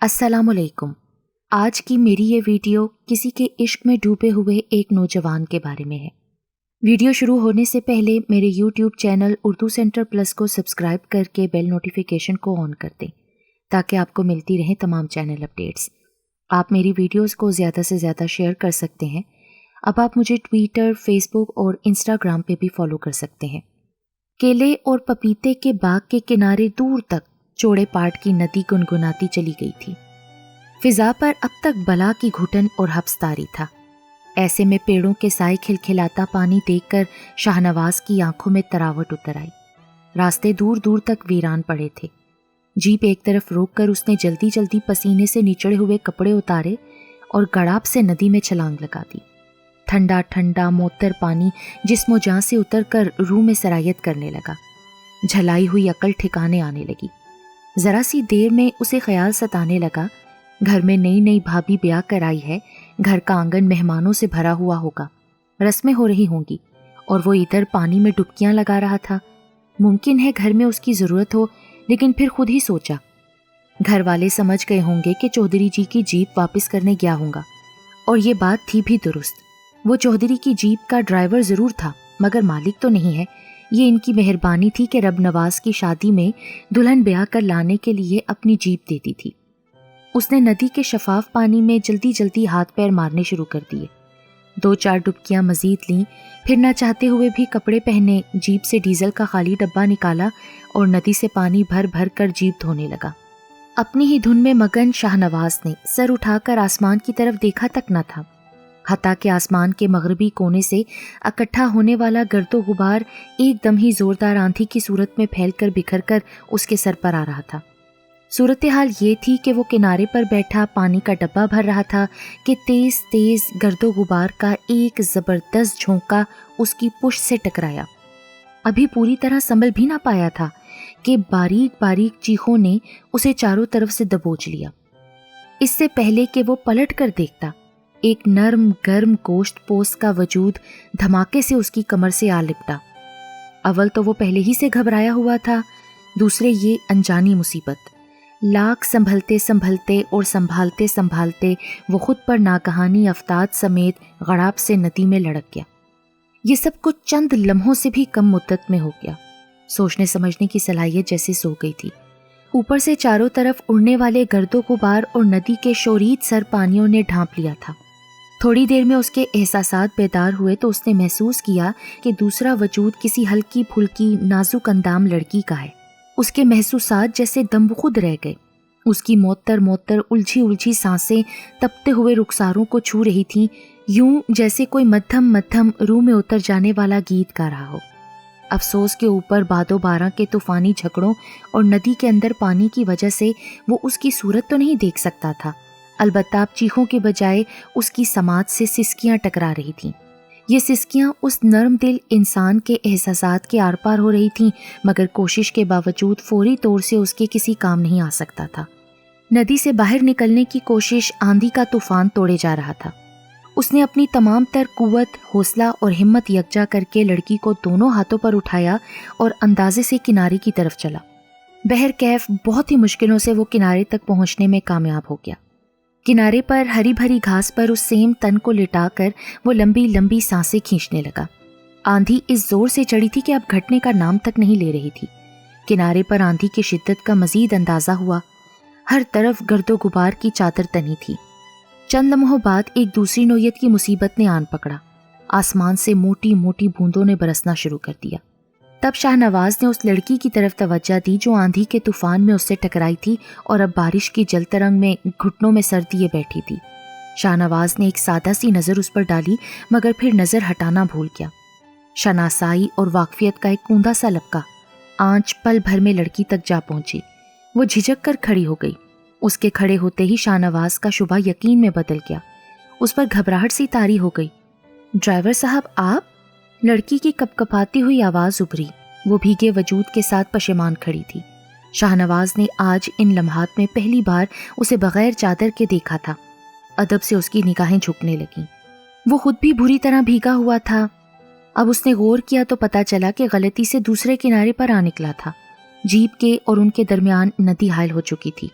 अस्सलाम वालेकुम। आज की मेरी ये वीडियो किसी के इश्क में डूबे हुए एक नौजवान के बारे में है। वीडियो शुरू होने से पहले मेरे YouTube channel Urdu centre plus को सब्सक्राइब करके बेल नोटिफिकेशन को ऑन कर दें ताकि आपको मिलती रहें तमाम चैनल अपडेट्स। आप मेरी वीडियोस को ज़्यादा से ज़्यादा शेयर कर सकते हैं। अब आप मुझे ट्विटर, फेसबुक और इंस्टाग्राम पे भी फॉलो कर सकते हैं। केले और पपीते के बाग के किनारे दूर तक चौड़े पाट की नदी गुनगुनाती चली गई थी। फिजा पर अब तक बला की घुटन और हब्स तारी था। ऐसे में पेड़ों के साए खिलखिलाता पानी देखकर शाहनवाज की आंखों में तरावट उतर आई। रास्ते दूर दूर तक वीरान पड़े थे। जीप एक तरफ रोककर उसने जल्दी जल्दी पसीने से निचड़े हुए कपड़े उतारे और गड़ाप से नदी में छलांग लगा दी। ठंडा ठंडा मोतर पानी जिस्मो जान से उतर कर रूह में सरायत करने लगा। झलाई हुई अकल ठिकाने आने लगी। जरा सी देर में उसे ख्याल सताने लगा, घर में नई नई भाभी ब्याह कर आई है, घर का आंगन मेहमानों से भरा हुआ होगा, रस्में हो रही होंगी और वो इधर पानी में डुबकियां लगा रहा था। मुमकिन है घर में उसकी ज़रूरत हो, लेकिन फिर खुद ही सोचा घर वाले समझ गए होंगे कि चौधरी जी की जीप वापस करने गया होगा। और ये बात थी भी दुरुस्त। वो चौधरी की जीप का ड्राइवर ज़रूर था मगर मालिक तो नहीं है। ये इनकी मेहरबानी थी कि रब नवाज की शादी में दुल्हन ब्याह कर लाने के लिए अपनी जीप देती थी। उसने नदी के शफाफ पानी में जल्दी जल्दी हाथ पैर मारने शुरू कर दिए। 2-4 डुबकियां मजीद लीं, फिर ना चाहते हुए भी कपड़े पहने जीप से डीजल का खाली डब्बा निकाला और नदी से पानी भर भर कर जीप धोने लगा। अपनी ही धुन में मगन शाहनवाज ने सर उठाकर आसमान की तरफ देखा तक न था। हता के आसमान के मगरबी कोने से इकट्ठा होने वाला गर्दो गुबार एकदम ही जोरदार आंधी की सूरत में फैलकर बिखर कर उसके सर पर आ रहा था। सूरत हाल ये थी कि वो किनारे पर बैठा पानी का डब्बा भर रहा था कि तेज तेज गर्दो गुबार का एक ज़बरदस्त झोंका उसकी पुश्त से टकराया। अभी पूरी तरह संभल भी ना पाया था कि बारीक बारीक चीखों ने उसे चारों तरफ से दबोच लिया। इससे पहले कि वो पलट कर देखता, एक नर्म गर्म गोश्त पोस्ट का वजूद धमाके से उसकी कमर से आ लिपटा। अव्वल तो वो पहले ही से घबराया हुआ था, दूसरे ये अनजानी मुसीबत। लाख संभलते संभलते और संभालते संभालते वो खुद पर नागहानी अफ्ताद समेत गड़ाप से नदी में लड़क गया। ये सब कुछ चंद लम्हों से भी कम मुद्दत में हो गया। सोचने समझने की सलाहियत जैसे सो गई थी। ऊपर से चारों तरफ उड़ने वाले गर्दो गुबार और नदी के शोरीत सर पानियों ने ढांप लिया था। थोड़ी देर में उसके एहसासात बेदार हुए तो उसने महसूस किया कि दूसरा वजूद किसी हल्की फुल्की नाजुक अंदाम लड़की का है। उसके महसूसात जैसे दमबखुद रह गए। उसकी मोतर मोतर उलझी उलझी सांसें तपते हुए रुखसारों को छू रही थीं, यूं जैसे कोई मध्यम मध्यम रूह में उतर जाने वाला गीत गा रहा हो। अफसोस के ऊपर बादो बारां के तूफानी झगड़ों और नदी के अंदर पानी की वजह से वो उसकी सूरत तो नहीं देख सकता था, अलबत्ता अब चीखों के बजाय उसकी समात से सिसकियां टकरा रही थीं। ये सिसकियां उस नर्म दिल इंसान के एहसासात के आर पार हो रही थीं, मगर कोशिश के बावजूद फौरी तौर से उसके किसी काम नहीं आ सकता था। नदी से बाहर निकलने की कोशिश आंधी का तूफान तोड़े जा रहा था। उसने अपनी तमाम तर कुव्वत, हौसला और हिम्मत यकजा करके लड़की को दोनों हाथों पर उठाया और अंदाजे से किनारे की तरफ चला। बहर कैफ बहुत ही मुश्किलों से वो किनारे तक पहुंचने में कामयाब हो गया। किनारे पर हरी भरी घास पर उस सेम तन को लिटाकर वो लंबी लंबी सांसें खींचने लगा। आंधी इस जोर से चढ़ी थी कि अब घटने का नाम तक नहीं ले रही थी। किनारे पर आंधी की शिद्दत का मजीद अंदाजा हुआ। हर तरफ गर्दो गुबार की चादर तनी थी। चंद लम्हों बाद एक दूसरी नौयत की मुसीबत ने आन पकड़ा। आसमान से मोटी मोटी बूंदों ने बरसना शुरू कर दिया। तब शाहनवाज ने उस लड़की की तरफ तवज्जो दी जो आंधी के तूफान में उससे टकराई थी और अब बारिश की जलतरंग में घुटनों में सर दिए बैठी थी। शाहनवाज ने एक सादा सी नज़र उस पर डाली, मगर फिर नज़र हटाना भूल गया। शनासाई और वाकफियत का एक कूंदा सा लपका आंच पल भर में लड़की तक जा पहुंची। वो झिझक कर खड़ी हो गई। उसके खड़े होते ही शाहनवाज का शुबा यकीन में बदल गया। उस पर घबराहट सी तारी हो गई। ड्राइवर साहब आप? लड़की की कपकपाती हुई आवाज़ उभरी। वो भीगे वजूद के साथ पशेमान खड़ी थी। शाहनवाज ने आज इन लम्हात में पहली बार उसे बगैर चादर के देखा था। अदब से उसकी निगाहें झुकने लगीं। वो खुद भी बुरी तरह भीगा हुआ था। अब उसने गौर किया तो पता चला कि गलती से दूसरे किनारे पर आ निकला था। जीप के और उनके दरमियान नदी हायल हो चुकी थी।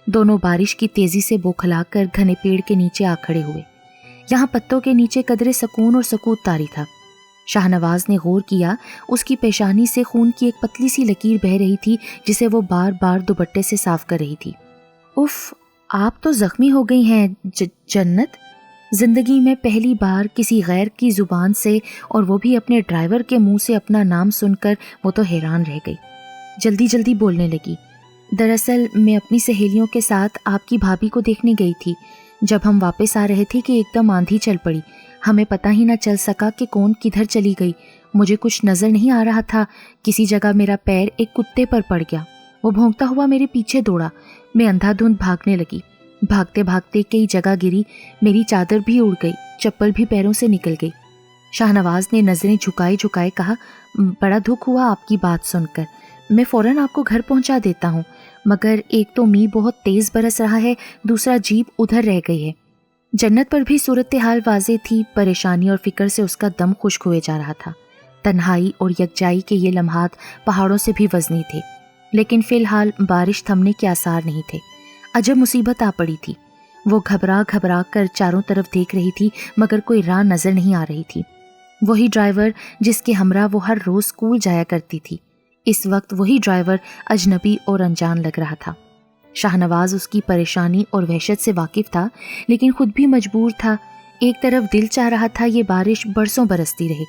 दोनों बारिश की तेजी से बौखलाकर घने पेड़ के नीचे आ खड़े हुए। यहाँ पत्तों के नीचे कदरे सुकून और सकूत तारी था। शाहनवाज ने गौर किया, उसकी पेशानी से खून की एक पतली सी लकीर बह रही थी जिसे वो बार बार दुपट्टे से साफ कर रही थी। उफ, आप तो जख्मी हो गई हैं जन्नत। जिंदगी में पहली बार किसी गैर की जुबान से, और वो भी अपने ड्राइवर के मुंह से अपना नाम सुनकर वो तो हैरान रह गई। जल्दी जल्दी बोलने लगी, दरअसल मैं अपनी सहेलियों के साथ आपकी भाभी को देखने गई थी। जब हम वापस आ रहे थे कि एकदम आंधी चल पड़ी। हमें पता ही ना चल सका कि कौन किधर चली गई। मुझे कुछ नज़र नहीं आ रहा था। किसी जगह मेरा पैर एक कुत्ते पर पड़ गया। वो भौंकता हुआ मेरे पीछे दौड़ा। मैं अंधाधुंध भागने लगी। भागते भागते कई जगह गिरी। मेरी चादर भी उड़ गई, चप्पल भी पैरों से निकल गई। शाहनवाज ने नज़रें झुकाए झुकाए कहा, बड़ा दुख हुआ आपकी बात सुनकर। मैं फ़ौरन आपको घर पहुंचा देता हूँ, मगर एक तो मींह बहुत तेज़ बरस रहा है, दूसरा जीप उधर रह गई है। जन्नत पर भी सूरत हाल वाज़े थी। परेशानी और फिक्र से उसका दम खुश्क हुए जा रहा था। तन्हाई और यकजाई के ये लम्हात पहाड़ों से भी वज़नी थे, लेकिन फ़िलहाल बारिश थमने के आसार नहीं थे। अजब मुसीबत आ पड़ी थी। वो घबरा घबरा कर चारों तरफ देख रही थी, मगर कोई राह नज़र नहीं आ रही थी। वही ड्राइवर जिसके हमरा वो हर रोज़ स्कूल जाया करती थी, इस वक्त वही ड्राइवर अजनबी और अनजान लग रहा था। शाहनवाज उसकी परेशानी और वहशत से वाकिफ था, लेकिन खुद भी मजबूर था। एक तरफ दिल चाह रहा था ये बारिश बरसों बरसती रहे,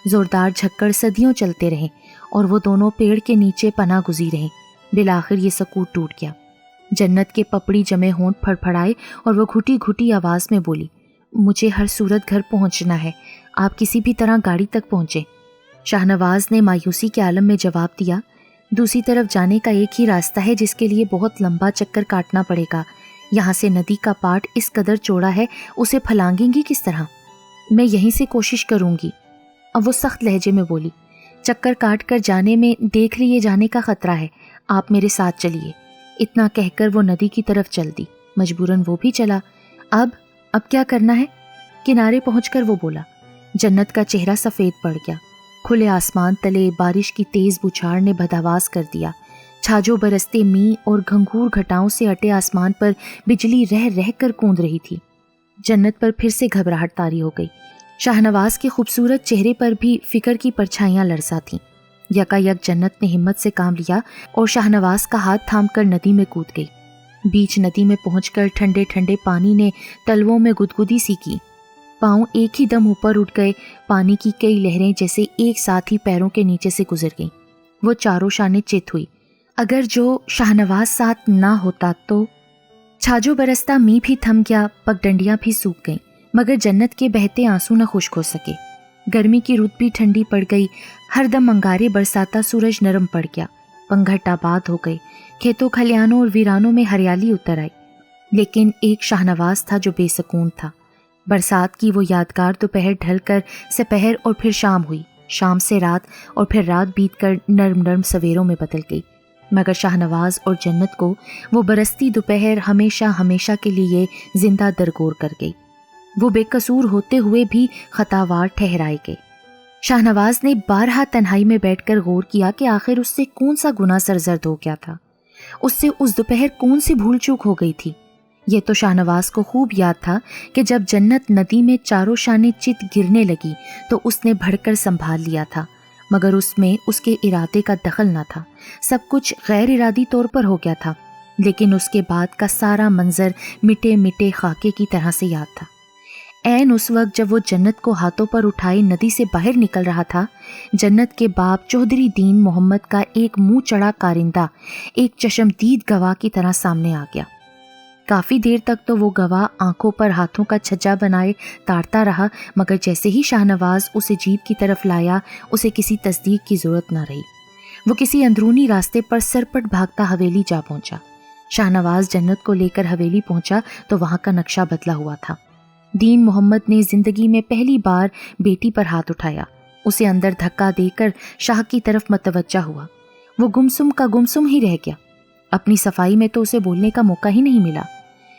ज़ोरदार झक्कड़ सदियों चलते रहें और वो दोनों पेड़ के नीचे पनाह गुज़ी रहें। बिलाखिर ये सकूत टूट गया। जन्नत के पपड़ी जमे होंठ फड़फड़ाए और वो घुटी घुटी आवाज़ में बोली, मुझे हर सूरत घर पहुंचना है। आप किसी भी तरह गाड़ी तक पहुंचे। शाहनवाज ने मायूसी के आलम में जवाब दिया, दूसरी तरफ जाने का एक ही रास्ता है, जिसके लिए बहुत लंबा चक्कर काटना पड़ेगा। यहाँ से नदी का पाट इस कदर चौड़ा है, उसे फलांगेंगी किस तरह? मैं यहीं से कोशिश करूँगी। अब वो सख्त लहजे में बोली, चक्कर काट कर जाने में देख लिए जाने का खतरा है, आप मेरे साथ चलिए। इतना कहकर वो नदी की तरफ चल दी। मजबूरन वो भी चला। अब क्या करना है? किनारे पहुंचकर वो बोला। जन्नत का चेहरा सफ़ेद पड़ गया। खुले आसमान तले बारिश की तेज़ बुछार ने बदहवास कर दिया। छाजों बरसते मींह और घंघूर घटाओं से अटे आसमान पर बिजली रह रह कर कूंद रही थी। जन्नत पर फिर से घबराहट तारी हो गई। शाहनवाज के खूबसूरत चेहरे पर भी फिक्र की परछाइयाँ लरसा थीं। यकायक जन्नत ने हिम्मत से काम लिया और शाहनवाज का हाथ थामकर नदी में कूद गई। बीच नदी में पहुंचकर ठंडे ठंडे पानी ने तलवों में गुदगुदी सी की। पाँव एक ही दम ऊपर उठ गए। पानी की कई लहरें जैसे एक साथ ही पैरों के नीचे से गुजर गईं। वो चारों शाने चित हुई। अगर जो शाहनवाज साथ ना होता तो? छाजो बरसता मींह भी थम गया, पगडंडियां भी सूख गईं, मगर जन्नत के बहते आंसू न खुश्क हो सके। गर्मी की रुत भी ठंडी पड़ गई। हरदम अंगारे बरसाता सूरज नरम पड़ गया। पंघट आबाद हो गए। खेतों खलियानों और वीरानों में हरियाली उतर आई। लेकिन एक शाहनवाज था जो बेसकून था। बरसात की वो यादगार दोपहर ढलकर सपहर और फिर शाम हुई, शाम से रात और फिर रात बीतकर नर्म नर्म सवेरों में बदल गई। मगर शाहनवाज और जन्नत को वो बरसती दोपहर हमेशा हमेशा के लिए जिंदा दरगोर कर गई। वो बेकसूर होते हुए भी खतावार ठहराए गए। शाहनवाज ने बारहा तन्हाई में बैठकर गौर किया कि आखिर उससे कौन सा गुनाह सरजर्द हो गया था। उससे उस दोपहर कौन सी भूल चूक हो गई थी। यह तो शाहनवाज को खूब याद था कि जब जन्नत नदी में चारों शाने चित गिरने लगी तो उसने भड़कर संभाल लिया था, मगर उसमें उसके इरादे का दखल न था। सब कुछ गैर इरादी तौर पर हो गया था। लेकिन उसके बाद का सारा मंजर मिटे मिटे खाके की तरह से याद था। ऐन उस वक्त जब वो जन्नत को हाथों पर उठाए नदी से बाहर निकल रहा था, जन्नत के बाप चौधरी दीन मोहम्मद का एक मुंह चढ़ा कारिंदा एक चशमदीद गवाह की तरह सामने आ गया। काफ़ी देर तक तो वो गवाह आंखों पर हाथों का छज्जा बनाए ताड़ता रहा, मगर जैसे ही शाहनवाज उसे जीप की तरफ लाया, उसे किसी तस्दीक की ज़रूरत न रही। वो किसी अंदरूनी रास्ते पर सरपट भागता हवेली जा पहुंचा। शाहनवाज जन्नत को लेकर हवेली पहुंचा तो वहाँ का नक्शा बदला हुआ था। दीन मोहम्मद ने ज़िंदगी में पहली बार बेटी पर हाथ उठाया। उसे अंदर धक्का देकर शाह की तरफ मतवज्जा हुआ। वो गुमसुम का गुमसुम ही रह गया। अपनी सफाई में तो उसे बोलने का मौका ही नहीं मिला।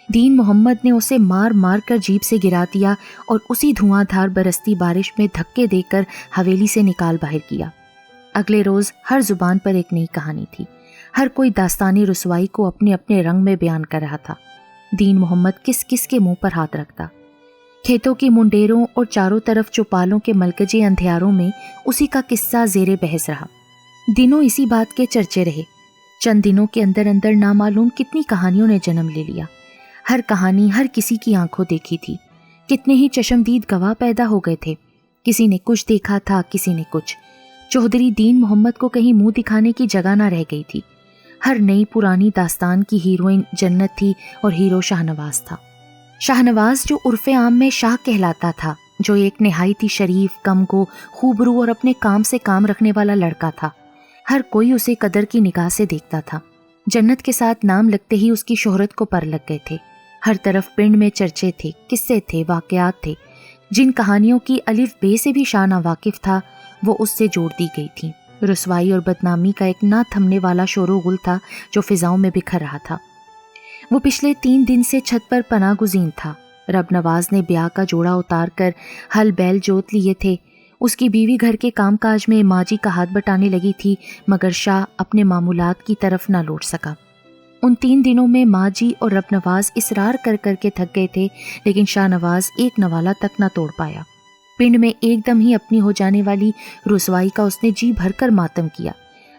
दीन मोहम्मद ने उसे मार मार कर जीप से गिरा दिया और उसी धुआंधार बरसती बारिश में धक्के देकर हवेली से निकाल बाहर किया। अगले रोज़ हर जुबान पर एक नई कहानी थी। हर कोई दास्तानी रसवाई को अपने अपने रंग में बयान कर रहा था। दीन मोहम्मद किस किस के मुंह पर हाथ रखता। खेतों की मुंडेरों और चारों तरफ चौपालों के मलकजे अंधियारों में उसी का किस्सा ज़ेरे बहस रहा। दिनों इसी बात के चर्चे रहे। चंद दिनों के अंदर अंदर नामालूम कितनी कहानियों ने जन्म ले लिया। हर कहानी हर किसी की आंखों देखी थी। कितने ही चशमदीद गवाह पैदा हो गए थे। किसी ने कुछ देखा था, किसी ने कुछ। चौधरी दीन मोहम्मद को कहीं मुंह दिखाने की जगह ना रह गई थी। हर नई पुरानी दास्तान की हीरोइन जन्नत थी और हीरो शाहनवाज था। शाहनवाज जो उर्फे आम में शाह कहलाता था, जो एक निहायती शरीफ, कमगो, खूबरू और अपने काम से काम रखने वाला लड़का था। हर कोई उसे कदर की निगाह से देखता था। जन्नत के साथ नाम लगते ही उसकी शोहरत को पर लग गए थे। हर तरफ पिंड में चर्चे थे, किस्से थे, वाकयात थे। जिन कहानियों की अलिफ बे से भी शाह नावाकिफ था, वो उससे जोड़ दी गई थी। रुसवाई और बदनामी का एक ना थमने वाला शोरोगुल था जो फिजाओं में बिखर रहा था। वो पिछले 3 दिन से छत पर पनाह गुज़ीन था। रब नवाज ने ब्याह का जोड़ा उतार कर हल बैल जोत लिए थे। उसकी बीवी घर के कामकाज में माजी का हाथ बटाने लगी थी, मगर शाह अपने मामूलात की तरफ ना लौट सका। उन 3 दिनों में माजी और रब नवाज इसरार कर करके थक गए थे, लेकिन शाह नवाज एक नवाला तक ना तोड़ पाया। पिंड में एकदम ही अपनी हो जाने वाली रुसवाई का उसने जी भरकर मातम किया।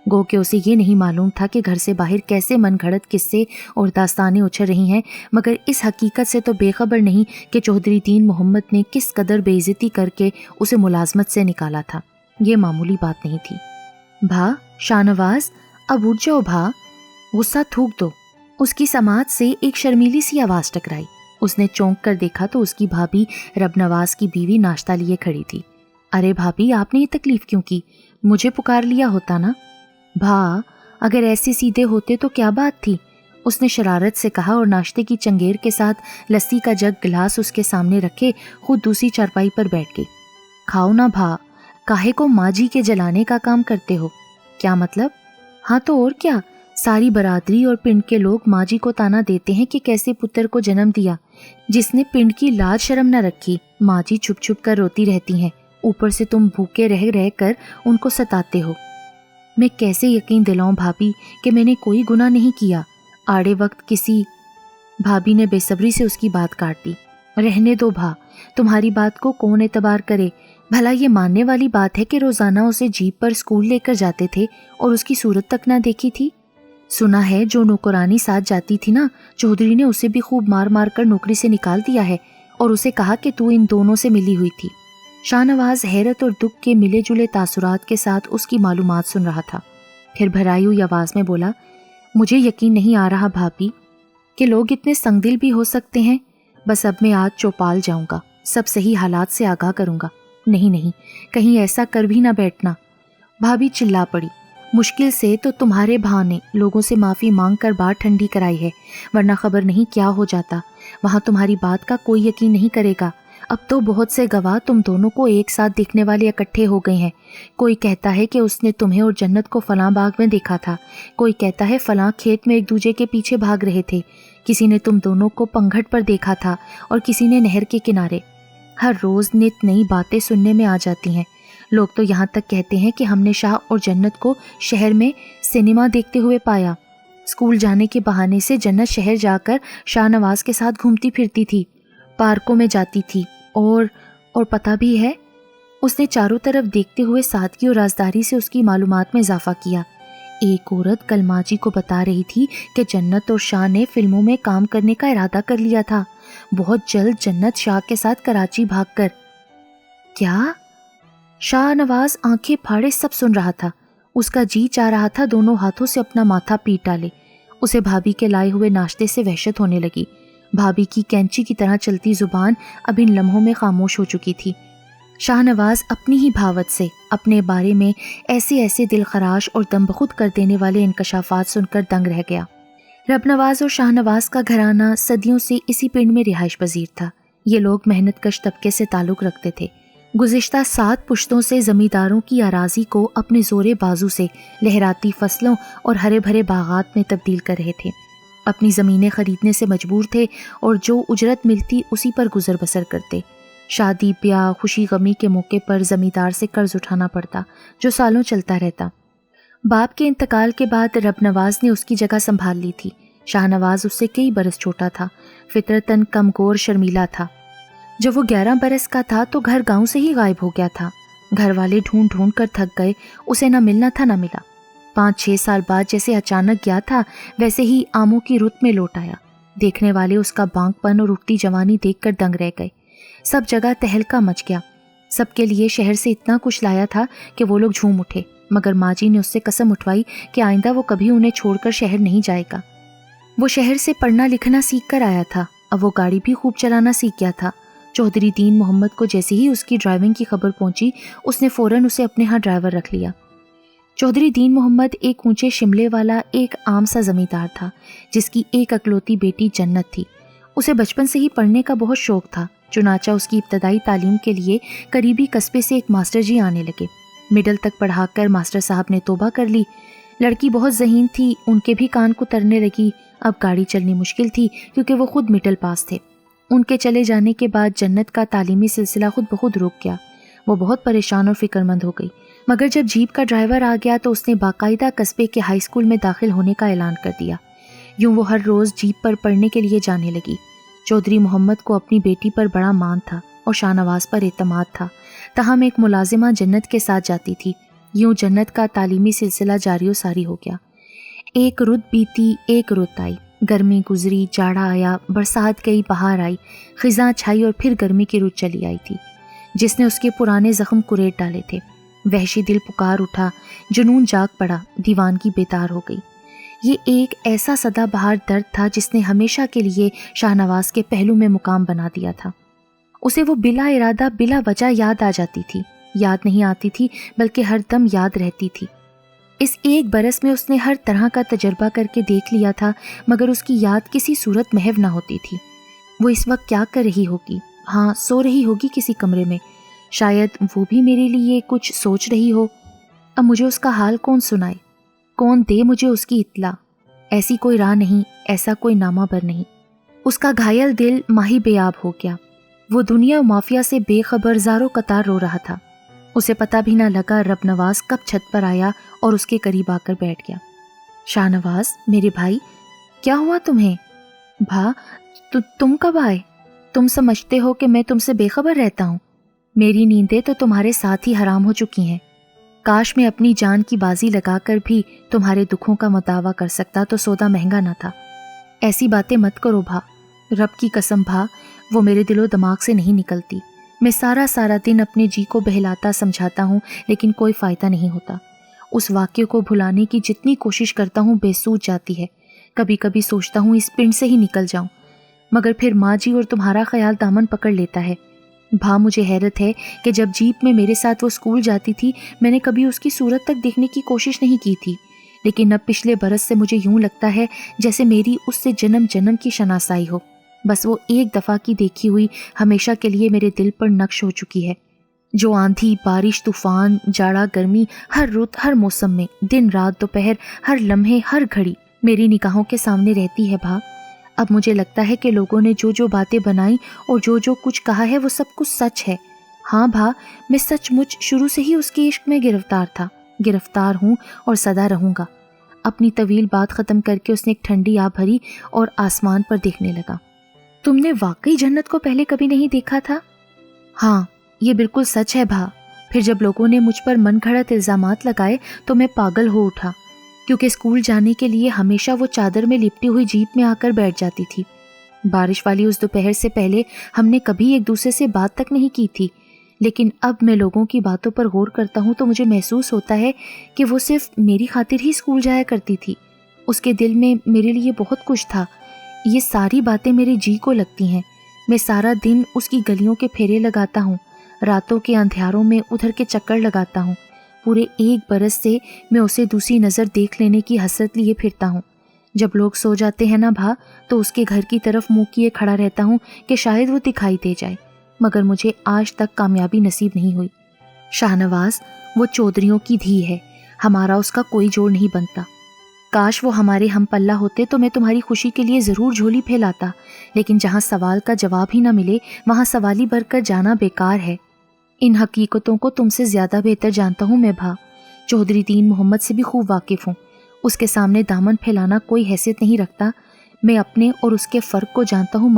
गो कि उसे ये नहीं मालूम था कि घर से बाहर कैसे मनगढ़ंत किस्से और दास्तानें उछल रही हैं, मगर इस हकीकत से तो बेखबर नहीं कि चौधरी दीन मोहम्मद ने किस कदर बेइज्जती करके उसे मुलाजमत से निकाला था। ये मामूली बात नहीं थी। भा, शाहनवाज, अब उठ जाओ भा, गुस्सा थूक दो। उसकी समाज से एक शर्मीली सी आवाज़ टकराई। उसने चौंक कर देखा तो उसकी भाभी रब नवाज की बीवी नाश्ता लिए खड़ी थी। अरे भाभी, आपने ये तकलीफ क्यों की? मुझे पुकार लिया होता ना। भा, अगर ऐसे सीधे होते तो क्या बात थी? उसने शरारत से कहा और नाश्ते की चंगेर के साथ लस्सी का जग गिलास उसके सामने रखे खुद दूसरी चारपाई पर बैठ गई। खाओ ना भा, काहे को माजी के जलाने का काम करते हो? क्या मतलब? हाँ तो और क्या, सारी बरादरी और पिंड के लोग माजी को ताना देते हैं कि कैसे पुत्र को जन्म दिया, जिसने पिंड की लाज शर्म न रखी। माजी छुप छुप कर रोती रहती हैं, ऊपर से तुम भूखे रह रह कर उनको सताते हो। मैं कैसे यकीन दिलाऊं भाभी कि मैंने कोई गुनाह नहीं किया? आड़े वक्त किसी। भाभी ने बेसब्री से उसकी बात काट दी। रहने दो भा, तुम्हारी बात को कौन एतबार करे? भला ये मानने वाली बात है कि रोजाना उसे जीप पर स्कूल लेकर जाते थे और उसकी सूरत तक ना देखी थी? सुना है जो नौकरानी साथ जाती थी ना, चौधरी ने उसे भी खूब मार मार कर नौकरी से निकाल दिया है और उसे कहा कि तू इन दोनों से मिली हुई थी। शाहनवाज हैरत और दुख के मिले जुले तासुरात के साथ उसकी मालूमात सुन रहा था। फिर भराई हुई आवाज़ में बोला, मुझे यकीन नहीं आ रहा भाभी कि लोग इतने संगदिल भी हो सकते हैं। बस अब मैं आज चौपाल जाऊंगा, सब सही हालात से आगाह करूंगा। नहीं नहीं, कहीं ऐसा कर भी ना बैठना। भाभी चिल्ला पड़ी, मुश्किल से तो तुम्हारे भा ने लोगों से माफ़ी मांग कर बात ठंडी कराई है, वरना खबर नहीं क्या हो जाता। वहाँ तुम्हारी बात का कोई यकीन नहीं करेगा। अब तो बहुत से गवाह तुम दोनों को एक साथ देखने वाले इकट्ठे हो गए हैं। कोई कहता है कि उसने तुम्हें और जन्नत को फलां बाग में देखा था, कोई कहता है फलां खेत में एक दूसरे के पीछे भाग रहे थे, किसी ने तुम दोनों को पंघट पर देखा था और किसी ने नहर के किनारे। हर रोज़ नित नई बातें सुनने में आ जाती हैं। लोग तो यहाँ तक कहते हैं कि हमने शाह और जन्नत को शहर में सिनेमा देखते हुए पाया। स्कूल जाने के बहाने से जन्नत शहर जाकर शाहनवाज के साथ घूमती फिरती थी, पार्कों में जाती थी और पता भी है। उसने चारों तरफ देखते हुए सादगी और राजदारी से उसकी मालूमात में इजाफा किया। एक औरत कल माजी को बता रही थी कि जन्नत और शाह ने फिल्मों में काम करने का इरादा कर लिया था। बहुत जल्द जन्नत शाह के साथ कराची भागकर। क्या? शाहनवाज आंखें फाड़े सब सुन रहा था। उसका जी चाह रहा था दोनों हाथों से अपना माथा पीट डाले। उसे भाभी के लाए हुए नाश्ते से वहशत होने लगी। भाभी की कैंची की तरह चलती जुबान अब इन लम्हों में खामोश हो चुकी थी। शाहनवाज अपनी ही भावत से अपने बारे में ऐसे ऐसे दिल खराश और दम बखुद कर देने वाले इंकशाफात सुनकर दंग रह गया। रबनवाज और शाहनवाज का घराना सदियों से इसी पिंड में रिहाइश पजीर था। ये लोग मेहनत कश तबके से ताल्लुक़ रखते थे। गुज़िश्ता 7 पुश्तों से ज़मींदारों की अराज़ी को अपने ज़ोरे बाजू से लहराती फसलों और हरे भरे बागात में तब्दील कर रहे थे। अपनी ज़मीनें ख़रीदने से मजबूर थे और जो उजरत मिलती उसी पर गुजर बसर करते। शादी ब्याह खुशी गमी के मौके पर ज़मींदार से कर्ज उठाना पड़ता जो सालों चलता रहता। باپ کے انتقال کے بعد رب نواز نے اس کی جگہ سنبھال لی تھی۔ شاہ نواز اس سے کئی برس چھوٹا تھا، فطرتاً کمگور شرمیلا تھا۔ جب وہ 11 برس کا تھا تو گھر گاؤں سے ہی غائب ہو گیا تھا۔ گھر والے ڈھونڈ ڈھونڈ کر تھک گئے، اسے نہ ملنا تھا نہ ملا۔ 5-6 سال بعد جیسے اچانک گیا تھا ویسے ہی آموں کی رت میں لوٹ آیا۔ دیکھنے والے اس کا بانک پن اور اٹھتی جوانی دیکھ کر دنگ رہ گئے۔ سب جگہ تہلکہ مچ گیا۔ سب کے لیے شہر سے اتنا کچھ لایا تھا کہ وہ لوگ جھوم اٹھے، مگر ماں جی نے اس سے قسم اٹھوائی کہ آئندہ وہ کبھی انہیں چھوڑ کر شہر نہیں جائے گا۔ وہ شہر سے پڑھنا لکھنا سیکھ کر آیا تھا، اب وہ گاڑی بھی خوب چلانا سیکھ گیا تھا۔ چودھری دین محمد کو جیسے ہی اس کی ڈرائیونگ کی خبر پہنچی، اس نے فوراً اسے اپنے ہاں ڈرائیور رکھ لیا۔ چودھری دین محمد ایک اونچے شملے والا ایک عام سا زمیندار تھا، جس کی ایک اکلوتی بیٹی جنت تھی۔ اسے بچپن سے ہی پڑھنے کا بہت شوق تھا، چنانچہ اس کی ابتدائی تعلیم کے لیے قریبی قصبے سے ایک ماسٹر جی آنے لگے۔ مڈل تک پڑھا کر ماسٹر صاحب نے توبہ کر لی۔ لڑکی بہت ذہین تھی، ان کے بھی کان کو ترنے لگی۔ اب گاڑی چلنی مشکل تھی کیونکہ وہ خود مڈل پاس تھے۔ ان کے چلے جانے کے بعد جنت کا تعلیمی سلسلہ خود بخود رک گیا۔ وہ بہت پریشان اور فکر مند ہو گئی، مگر جب جیپ کا ڈرائیور آ گیا تو اس نے باقاعدہ قصبے کے ہائی اسکول میں داخل ہونے کا اعلان کر دیا۔ یوں وہ ہر روز جیپ پر پڑھنے کے لیے جانے لگی۔ چودھری محمد کو اپنی بیٹی پر بڑا مان تھا اور شاہ نواز پر اعتماد تھا، تاہم ایک ملازمہ جنت کے ساتھ جاتی تھی۔ یوں جنت کا تعلیمی سلسلہ جاری و ساری ہو گیا۔ ایک رت بیتی ایک رت آئی، گرمی گزری، جاڑا آیا، برسات گئی، بہار آئی، خزاں چھائی اور پھر گرمی کی رت چلی آئی تھی، جس نے اس کے پرانے زخم کریٹ ڈالے تھے۔ وحشی دل پکار اٹھا، جنون جاگ پڑا، دیوانگی بیدار ہو گئی۔ یہ ایک ایسا سدا بہار درد تھا جس نے ہمیشہ کے لیے شاہ نواز کے پہلو میں مقام بنا دیا تھا۔ اسے وہ بلا ارادہ بلا وجہ یاد آ جاتی تھی، یاد نہیں آتی تھی بلکہ ہر دم یاد رہتی تھی۔ اس ایک برس میں اس نے ہر طرح کا تجربہ کر کے دیکھ لیا تھا، مگر اس کی یاد کسی صورت محو نہ ہوتی تھی۔ وہ اس وقت کیا کر رہی ہوگی؟ ہاں، سو رہی ہوگی کسی کمرے میں، شاید وہ بھی میرے لیے کچھ سوچ رہی ہو۔ اب مجھے اس کا حال کون سنائے؟ کون دے مجھے اس کی اطلاع؟ ایسی کوئی راہ نہیں، ایسا کوئی نامہ بر نہیں۔ اس کا گھائل دل ماہی بے آب ہو گیا۔ وہ دنیا و مافیا سے بے خبر زارو قطار رو رہا تھا۔ اسے پتہ بھی نہ لگا رب نواز کب چھت پر آیا اور اس کے قریب آ کر بیٹھ گیا۔ شاہ نواز، میرے بھائی، کیا ہوا تمہیں؟ بھا، تم کب آئے؟ تم سمجھتے ہو کہ میں تم سے بے خبر رہتا ہوں؟ میری نیندیں تو تمہارے ساتھ ہی حرام ہو چکی ہیں۔ کاش میں اپنی جان کی بازی لگا کر بھی تمہارے دکھوں کا مداوع کر سکتا تو سودا مہنگا نہ تھا۔ ایسی باتیں مت کرو بھا، رب کی قسم بھا، وہ میرے دل و دماغ سے نہیں نکلتی۔ میں سارا دن اپنے جی کو بہلاتا سمجھاتا ہوں لیکن کوئی فائدہ نہیں ہوتا۔ اس واقعے کو بھلانے کی جتنی کوشش کرتا ہوں بے سود جاتی ہے۔ کبھی کبھی سوچتا ہوں اس پنڈ سے ہی نکل جاؤں، مگر پھر ماں جی اور تمہارا خیال دامن پکڑ لیتا ہے۔ بھا، مجھے حیرت ہے کہ جب جیپ میں میرے ساتھ وہ اسکول جاتی تھی میں نے کبھی اس کی صورت تک دیکھنے کی کوشش نہیں کی تھی، لیکن اب پچھلے برس سے مجھے یوں لگتا ہے جیسے میری اس سے جنم جنم کی شناسائی ہو۔ بس وہ ایک دفعہ کی دیکھی ہوئی ہمیشہ کے لیے میرے دل پر نقش ہو چکی ہے۔ جو آندھی، بارش، طوفان، جاڑا، گرمی، ہر رت، ہر موسم میں، دن رات، دوپہر، ہر لمحے، ہر گھڑی میری نگاہوں کے سامنے رہتی ہے بھا۔ اب مجھے لگتا ہے کہ لوگوں نے جو باتیں بنائیں اور جو کچھ کہا ہے وہ سب کچھ سچ ہے۔ ہاں بھا، میں سچ مچ شروع سے ہی اس کے عشق میں گرفتار تھا، گرفتار ہوں اور سدا رہوں گا۔ اپنی طویل بات ختم کر کے اس نے ایک ٹھنڈی آہ بھری اور آسمان پر دیکھنے لگا۔ تم نے واقعی جنت کو پہلے کبھی نہیں دیکھا تھا؟ ہاں، یہ بالکل سچ ہے بھا۔ پھر جب لوگوں نے مجھ پر من گھڑت الزامات لگائے تو میں پاگل ہو اٹھا، کیونکہ اسکول جانے کے لیے ہمیشہ وہ چادر میں لپٹی ہوئی جیپ میں آ کر بیٹھ جاتی تھی۔ بارش والی اس دوپہر سے پہلے ہم نے کبھی ایک دوسرے سے بات تک نہیں کی تھی، لیکن اب میں لوگوں کی باتوں پر غور کرتا ہوں تو مجھے محسوس ہوتا ہے کہ وہ صرف میری خاطر ہی اسکول جایا کرتی تھی۔ اس کے دل میں میرے لیے بہت کچھ تھا۔ یہ ساری باتیں میرے جی کو لگتی ہیں۔ میں سارا دن اس کی گلیوں کے پھیرے لگاتا ہوں، راتوں کے اندھیاروں میں ادھر کے چکر لگاتا ہوں۔ پورے ایک برس سے میں اسے دوسری نظر دیکھ لینے کی حسرت لیے پھرتا ہوں۔ جب لوگ سو جاتے ہیں نا بھا تو اس کے گھر کی طرف منہ کیے کھڑا رہتا ہوں کہ شاید وہ دکھائی دے جائے، مگر مجھے آج تک کامیابی نصیب نہیں ہوئی۔ شاہ نواز، وہ چودھریوں کی دھی ہے، ہمارا اس کا کوئی جوڑ نہیں بنتا۔ کاش وہ ہمارے ہم پلہ ہوتے تو میں تمہاری خوشی کے لیے ضرور جھولی پھیلاتا، لیکن جہاں سوال کا جواب ہی نہ ملے وہاں سوالی بھر کر جانا بیکار ہے۔ ان حقیقتوں کو تم سے زیادہ بہتر جانتا ہوں میں بھا۔ चौधरी दीन मोहम्मद से भी खूब वाकिफ़ हूँ। उसके सामने दामन फैलाना कोई हैसियत नहीं रखता। मैं अपने और उसके फ़र्क को जानता हूँ,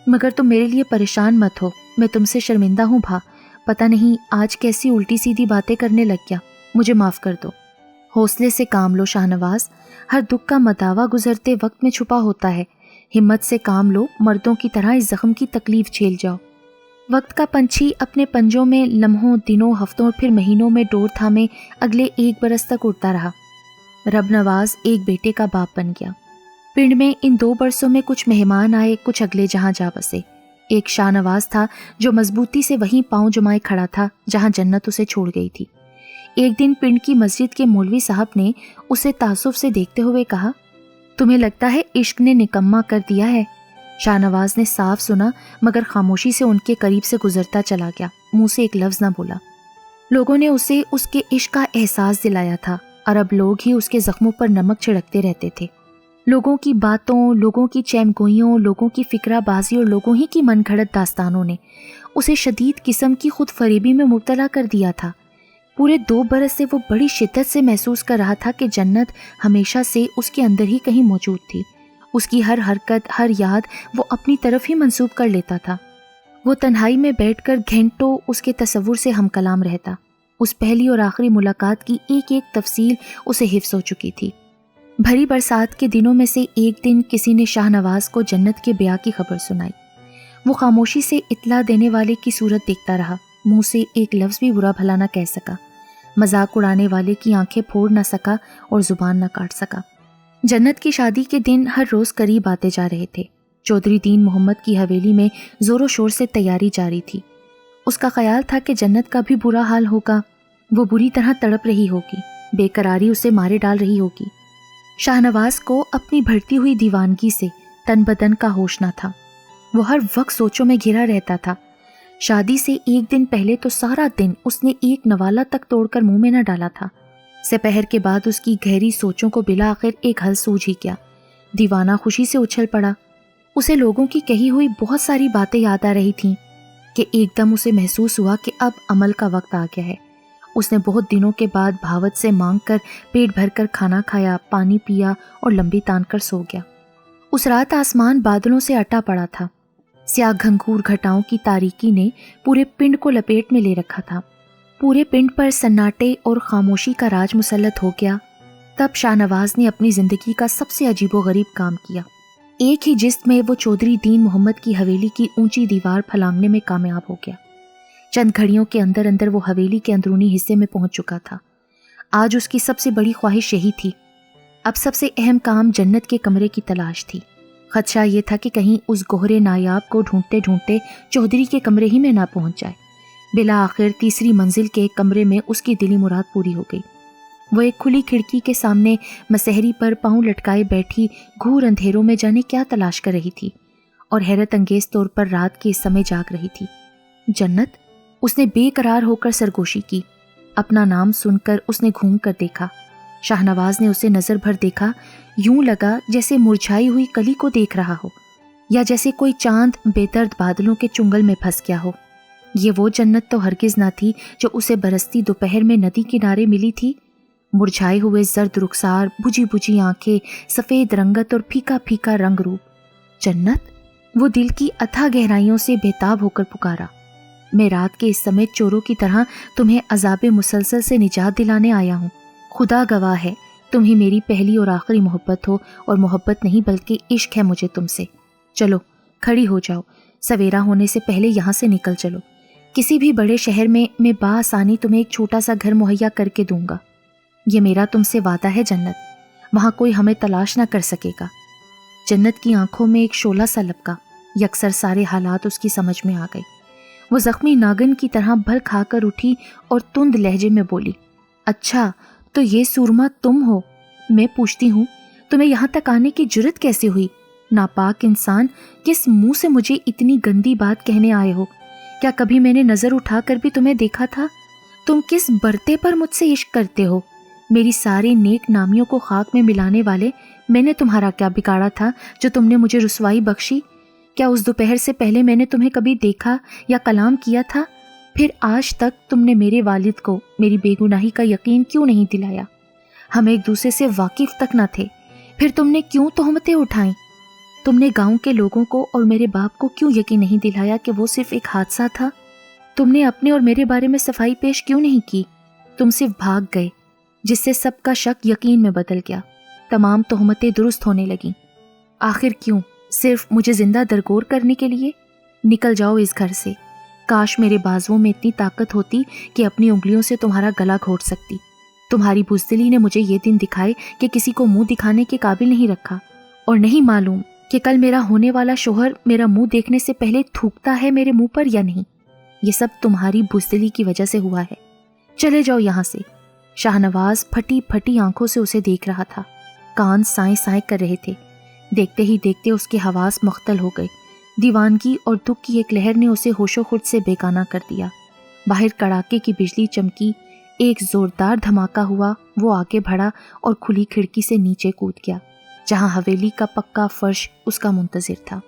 मगर तुम मेरे लिए परेशान मत हो। मैं तुमसे शर्मिंदा हूँ भा। पता नहीं आज कैसी उल्टी सीधी बातें करने लग गया। मुझे माफ़ कर दो। हौसले से काम लो शाहनवाज। हर दुख का मदावा गुजरते वक्त में छुपा होता है। हिम्मत से काम लो, मर्दों की तरह इस जख्म की तकलीफ झेल जाओ। वक्त का पंछी अपने पंजों में लम्हों, दिनों, हफ्तों और फिर महीनों में डोर थामे अगले 1 बरस तक उड़ता रहा। रब नवाज एक बेटे का बाप बन गया। पिंड में इन 2 बरसों में कुछ मेहमान आए, कुछ अगले जहां जा बसे। एक शाहनवाज था जो मजबूती से वहीं पांव जमाए खड़ा था जहां जन्नत उसे छोड़ गई थी। एक दिन पिंड की मस्जिद के मौलवी साहब ने उसे तासुफ से देखते हुए कहा, तुम्हें लगता है इश्क ने निकम्मा कर दिया है? शाहनवाज ने साफ सुना मगर खामोशी से उनके करीब से गुजरता चला गया, मुंह से एक लफ्ज न बोला। लोगों ने उसे उसके इश्क का एहसास दिलाया था। अरब लोग ही उसके जख्मों पर नमक छिड़कते रहते थे। लोगों की बातों, लोगों की चैमगोइयों, लोगों की फिक्राबाजी और लोगों ही की मनगढ़ंत दास्तानों ने उसे शदीद किस्म की खुद फरेबी में मुब्तला कर दिया था। पूरे 2 बरस से वो बड़ी शिद्दत से महसूस कर रहा था कि जन्नत हमेशा से उसके अंदर ही कहीं मौजूद थी। उसकी हर हरकत, हर याद वो अपनी तरफ ही मंसूब कर लेता था। वो तन्हाई में बैठकर घंटों उसके तसव्वुर से हमकलाम रहता। उस पहली और आखिरी मुलाकात की एक एक तफसील उसे हिफ्स हो चुकी थी। भरी बरसात के दिनों में से एक दिन किसी ने शाहनवाज को जन्नत के ब्याह की खबर सुनाई। वो खामोशी से इत्ला देने वाले की सूरत देखता रहा, मुंह से एक लफ्ज़ भी बुरा भला न कह सका, मजाक उड़ाने वाले की आंखें फोड़ न सका और जुबान न काट सका। जन्नत की शादी के दिन हर रोज़ करीब आते जा रहे थे। चौधरी दीन मोहम्मद की हवेली में ज़ोरों शोर से तैयारी जारी थी। उसका ख्याल था कि जन्नत का भी बुरा हाल होगा। वो बुरी तरह तड़प रही होगी, बेकरारी उसे मारे डाल रही होगी। शाहनवाज को अपनी बढ़ती हुई दीवानगी से तन बदन का होश न था। वो हर वक्त सोचों में घिरा रहता था। शादी से एक दिन पहले तो सारा दिन उसने एक नवाला तक तोड़कर मुंह में न डाला था। दोपहर के बाद उसकी गहरी सोचों को बिला आखिर एक हल सूझ ही गया। दीवाना खुशी से उछल पड़ा। उसे लोगों की कही हुई बहुत सारी बातें याद आ रही थीं कि एकदम उसे महसूस हुआ कि अब अमल का वक्त आ गया है। उसने बहुत दिनों के बाद भावत से मांग कर पेट भरकर खाना खाया, पानी पिया और लंबी तान कर सो गया। उस रात आसमान बादलों से अटा पड़ा था। स्याह घंघूर घटाओं की तारीकी ने पूरे पिंड को लपेट में ले रखा था। पूरे पिंड पर सन्नाटे और खामोशी का राज मुसल्लत हो गया। तब शाहनवाज ने अपनी जिंदगी का सबसे अजीबोगरीब काम किया। एक ही जिस्त में वो चौधरी दीन मोहम्मद की हवेली की ऊंची दीवार फलांगने में कामयाब हो गया। चंद घड़ियों के अंदर अंदर वो हवेली के अंदरूनी हिस्से में पहुंच चुका था। आज उसकी सबसे बड़ी ख्वाहिश यही थी। अब सबसे अहम काम जन्नत के कमरे की तलाश थी। खदशा ये था कि कहीं उस गोहरे नायाब को ढूंढते ढूंढते चौधरी के कमरे ही में ना पहुंच जाए। बिला आखिर तीसरी मंजिल के एक कमरे में उसकी दिली मुराद पूरी हो गई। वो एक खुली खिड़की के सामने मसहरी पर पांव लटकाए बैठी घूर अंधेरों में जाने क्या तलाश कर रही थी और हैरत अंगेज तौर पर रात के इस समय जाग रही थी। जन्नत, उसने बेकरार होकर सरगोशी की। अपना नाम सुनकर उसने घूम कर देखा। शाहनवाज ने उसे नजर भर देखा। यूं लगा जैसे मुरझाई हुई कली को देख रहा हो या जैसे कोई चांद बेदर्द बादलों के चुंगल में फंस गया हो। ये वो जन्नत तो हरगिज ना थी जो उसे बरसती दोपहर में नदी किनारे मिली थी। मुरझाए हुए जर्द रुखसार, बुझी बुझी आंखें, सफेद रंगत और फीका फीका रंग रूप। जन्नत, वो दिल की अथाह गहराइयों से बेताब होकर पुकारा। मैं रात के इस समय चोरों की तरह तुम्हें अजाबे मुसलसल से निजात दिलाने आया हूँ। खुदा गवाह है, तुम ही मेरी पहली और आखिरी मोहब्बत हो, और मोहब्बत नहीं बल्कि इश्क है मुझे तुमसे। चलो खड़ी हो जाओ, सवेरा होने से पहले यहाँ से निकल चलो। किसी भी बड़े शहर में मैं बाआसानी तुम्हें एक छोटा सा घर मुहैया करके दूंगा। ये मेरा तुमसे वादा है जन्नत, वहाँ कोई हमें तलाश ना कर सकेगा। जन्नत की आंखों में एक शोला सा लपका। यकसर सारे हालात उसकी समझ में आ गए। वो जख्मी नागन की तरह भल खाकर उठी और तुंद लहजे में बोली, अच्छा तो ये सूरमा तुम हो? मैं पूछती हूँ, तुम्हें यहाँ तक आने की जुर्रत कैसे हुई? नापाक इंसान, किस मुंह से मुझे इतनी गंदी बात कहने आए हो? क्या कभी मैंने नजर उठाकर भी तुम्हें देखा था? तुम किस बरते पर मुझसे इश्क करते हो? मेरी सारी नेक नामियों को खाक में मिलाने वाले, मैंने तुम्हारा क्या बिगाड़ा था जो तुमने मुझे रुसवाई बख्शी? क्या उस दोपहर से पहले मैंने तुम्हें कभी देखा या कलाम किया था? پھر آج تک تم نے میرے والد کو میری بے گناہی کا یقین کیوں نہیں دلایا؟ ہم ایک دوسرے سے واقف تک نہ تھے، پھر تم نے کیوں تہمتیں اٹھائیں؟ تم نے گاؤں کے لوگوں کو اور میرے باپ کو کیوں یقین نہیں دلایا کہ وہ صرف ایک حادثہ تھا؟ تم نے اپنے اور میرے بارے میں صفائی پیش کیوں نہیں کی؟ تم صرف بھاگ گئے، جس سے سب کا شک یقین میں بدل گیا، تمام تہمتیں درست ہونے لگیں۔ آخر کیوں؟ صرف مجھے زندہ درگور کرنے کے لیے؟ نکل جاؤ اس گھر سے۔ کاش میرے بازوؤں میں اتنی طاقت ہوتی کہ اپنی انگلیوں سے تمہارا گلا گھونٹ سکتی۔ تمہاری بزدلی نے مجھے یہ دن دکھائے کہ کسی کو منہ دکھانے کے قابل نہیں رکھا، اور نہیں معلوم کہ کل میرا ہونے والا شوہر میرا منہ دیکھنے سے پہلے تھوکتا ہے میرے منہ پر یا نہیں۔ یہ سب تمہاری بزدلی کی وجہ سے ہوا ہے۔ چلے جاؤ یہاں سے۔ شاہ نواز پھٹی پھٹی آنکھوں سے اسے دیکھ رہا تھا، کان سائیں سائیں کر رہے تھے۔ دیکھتے ہی دیکھتے اس کے حواس مختل ہو گئے۔ دیوانگی اور دکھ کی ایک لہر نے اسے ہوش و خود سے بے گانہ کر دیا۔ باہر کڑاکے کی بجلی چمکی، ایک زوردار دھماکہ ہوا، وہ آگے بڑھا اور کھلی کھڑکی سے نیچے کود گیا، جہاں حویلی کا پکا فرش اس کا منتظر تھا۔